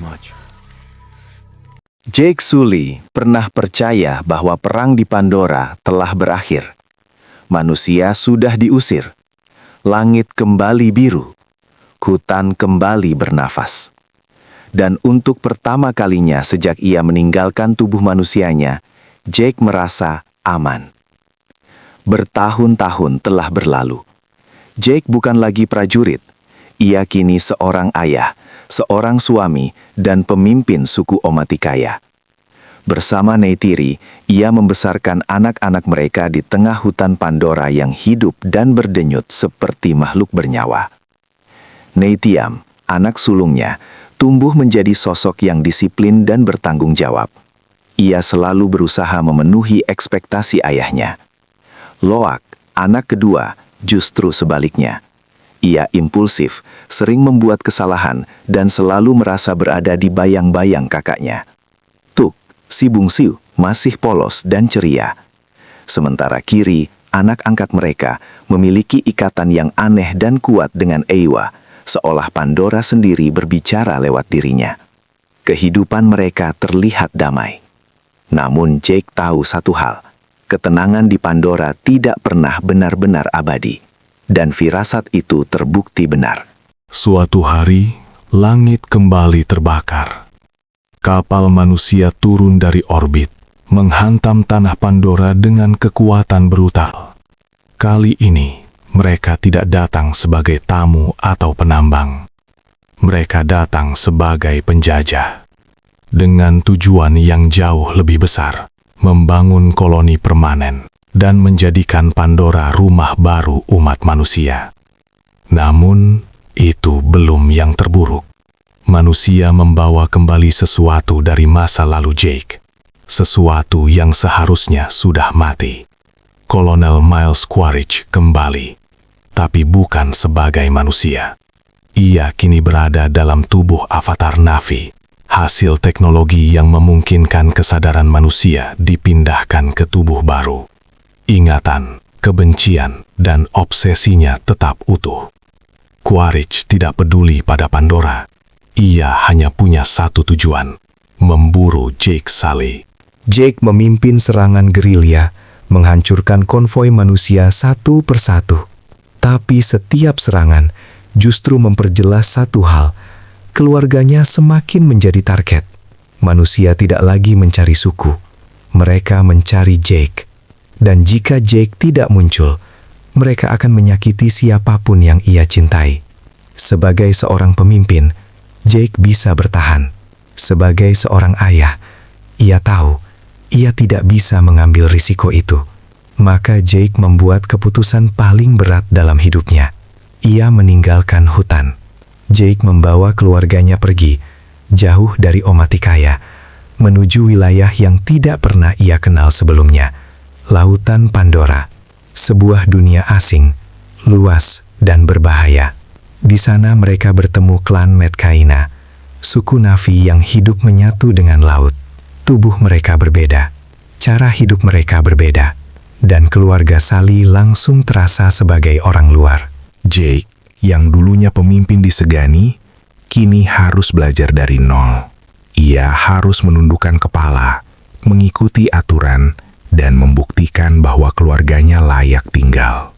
much. Jake Sully pernah percaya bahwa perang di Pandora telah berakhir. Manusia sudah diusir. Langit kembali biru. Hutan kembali bernafas. Dan untuk pertama kalinya sejak ia meninggalkan tubuh manusianya, Jake merasa aman. Bertahun-tahun telah berlalu. Jake bukan lagi prajurit. Ia kini seorang ayah, seorang suami, dan pemimpin suku Omaticaya. Bersama Neytiri, ia membesarkan anak-anak mereka di tengah hutan Pandora yang hidup dan berdenyut seperti makhluk bernyawa. Neytiam, anak sulungnya, tumbuh menjadi sosok yang disiplin dan bertanggung jawab. Ia selalu berusaha memenuhi ekspektasi ayahnya. Loak, anak kedua, justru sebaliknya. Ia impulsif, sering membuat kesalahan, dan selalu merasa berada di bayang-bayang kakaknya. Tuk, si bungsu, masih polos dan ceria. Sementara Kiri, anak angkat mereka, memiliki ikatan yang aneh dan kuat dengan Eywa, seolah Pandora sendiri berbicara lewat dirinya. Kehidupan mereka terlihat damai. Namun Jake tahu satu hal, ketenangan di Pandora tidak pernah benar-benar abadi. Dan firasat itu terbukti benar. Suatu hari, langit kembali terbakar. Kapal manusia turun dari orbit, menghantam tanah Pandora dengan kekuatan brutal. Kali ini, mereka tidak datang sebagai tamu atau penambang. Mereka datang sebagai penjajah. Dengan tujuan yang jauh lebih besar, membangun koloni permanen dan menjadikan Pandora rumah baru umat manusia. Namun, itu belum yang terburuk. Manusia membawa kembali sesuatu dari masa lalu Jake. Sesuatu yang seharusnya sudah mati. Kolonel Miles Quaritch kembali, tapi bukan sebagai manusia. Ia kini berada dalam tubuh avatar Na'vi, hasil teknologi yang memungkinkan kesadaran manusia dipindahkan ke tubuh baru. Ingatan, kebencian, dan obsesinya tetap utuh. Quaritch tidak peduli pada Pandora. Ia hanya punya satu tujuan, memburu Jake Sully. Jake memimpin serangan gerilya, menghancurkan konvoi manusia satu persatu. Tapi setiap serangan justru memperjelas satu hal, keluarganya semakin menjadi target. Manusia tidak lagi mencari suku, mereka mencari Jake. Dan jika Jake tidak muncul, mereka akan menyakiti siapapun yang ia cintai. Sebagai seorang pemimpin, Jake bisa bertahan. Sebagai seorang ayah, ia tahu ia tidak bisa mengambil risiko itu. Maka Jake membuat keputusan paling berat dalam hidupnya. Ia meninggalkan hutan. Jake membawa keluarganya pergi, jauh dari Omaticaya, menuju wilayah yang tidak pernah ia kenal sebelumnya. Lautan Pandora, sebuah dunia asing, luas dan berbahaya. Di sana mereka bertemu klan Metkayina, suku Na'vi yang hidup menyatu dengan laut. Tubuh mereka berbeda, cara hidup mereka berbeda, dan keluarga Sully langsung terasa sebagai orang luar. Jake, yang dulunya pemimpin disegani, kini harus belajar dari nol. Ia harus menundukkan kepala, mengikuti aturan, dan membuktikan bahwa keluarganya layak tinggal.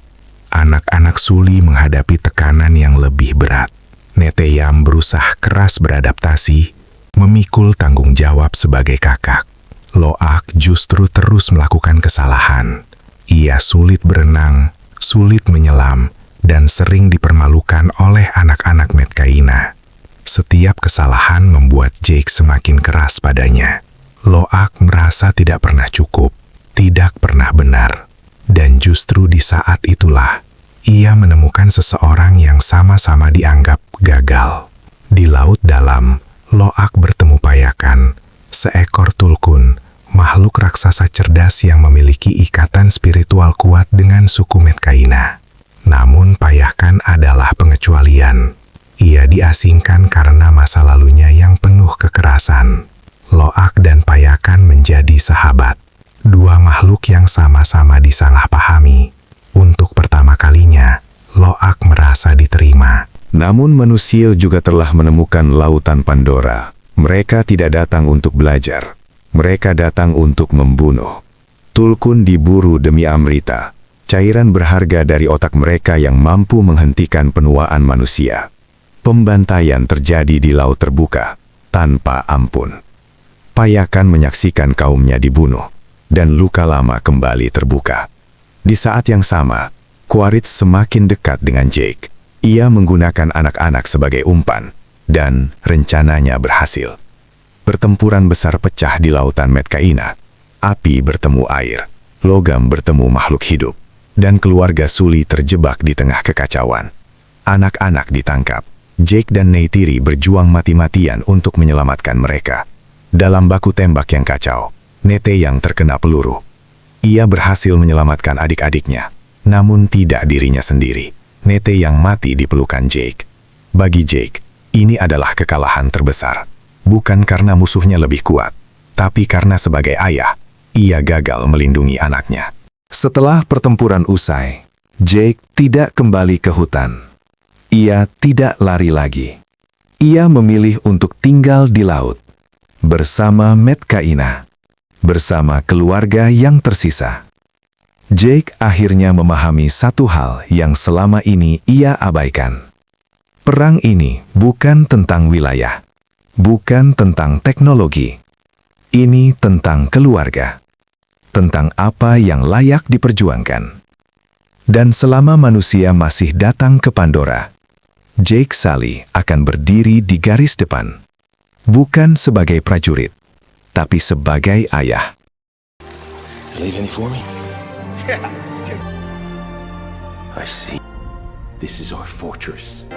Anak-anak Sully menghadapi tekanan yang lebih berat. Neteyam berusaha keras beradaptasi, memikul tanggung jawab sebagai kakak. Loak justru terus melakukan kesalahan. Ia sulit berenang, sulit menyelam, dan sering dipermalukan oleh anak-anak Metkayina. Setiap kesalahan membuat Jake semakin keras padanya. Loak merasa tidak pernah cukup, tidak pernah benar. Dan justru di saat itulah, ia menemukan seseorang yang sama-sama dianggap gagal. Di laut dalam, Loak bertemu Payakan, seekor tulkun, makhluk raksasa cerdas yang memiliki ikatan spiritual kuat dengan suku Metkayina. Namun Payakan adalah pengecualian. Ia diasingkan karena masa lalunya yang penuh kekerasan. Loak dan Payakan menjadi sahabat. Dua makhluk yang sama-sama disalahpahami. Untuk pertama kalinya, Loak merasa diterima. Namun manusia juga telah menemukan lautan Pandora. Mereka tidak datang untuk belajar. Mereka datang untuk membunuh. Tulkun diburu demi Amrita, cairan berharga dari otak mereka yang mampu menghentikan penuaan manusia. Pembantaian terjadi di laut terbuka, tanpa ampun. Payakan menyaksikan kaumnya dibunuh, dan luka lama kembali terbuka. Di saat yang sama, Quaritch semakin dekat dengan Jake. Ia menggunakan anak-anak sebagai umpan, dan rencananya berhasil. Pertempuran besar pecah di lautan Metkaina. Api bertemu air, logam bertemu makhluk hidup, dan keluarga Sully terjebak di tengah kekacauan. Anak-anak ditangkap. Jake dan Neytiri berjuang mati-matian untuk menyelamatkan mereka. Dalam baku tembak yang kacau, Nete yang terkena peluru. Ia berhasil menyelamatkan adik-adiknya, namun tidak dirinya sendiri. Nete yang mati di pelukan Jake. Bagi Jake, ini adalah kekalahan terbesar. Bukan karena musuhnya lebih kuat, tapi karena sebagai ayah, ia gagal melindungi anaknya. Setelah pertempuran usai, Jake tidak kembali ke hutan. Ia tidak lari lagi. Ia memilih untuk tinggal di laut, bersama Metkaina, bersama keluarga yang tersisa. Jake akhirnya memahami satu hal yang selama ini ia abaikan. Perang ini bukan tentang wilayah, bukan tentang teknologi. Ini tentang keluarga, tentang apa yang layak diperjuangkan. Dan selama manusia masih datang ke Pandora, Jake Sully akan berdiri di garis depan, bukan sebagai prajurit, tapi sebagai ayah. Leave any for me? I see. This is our fortress.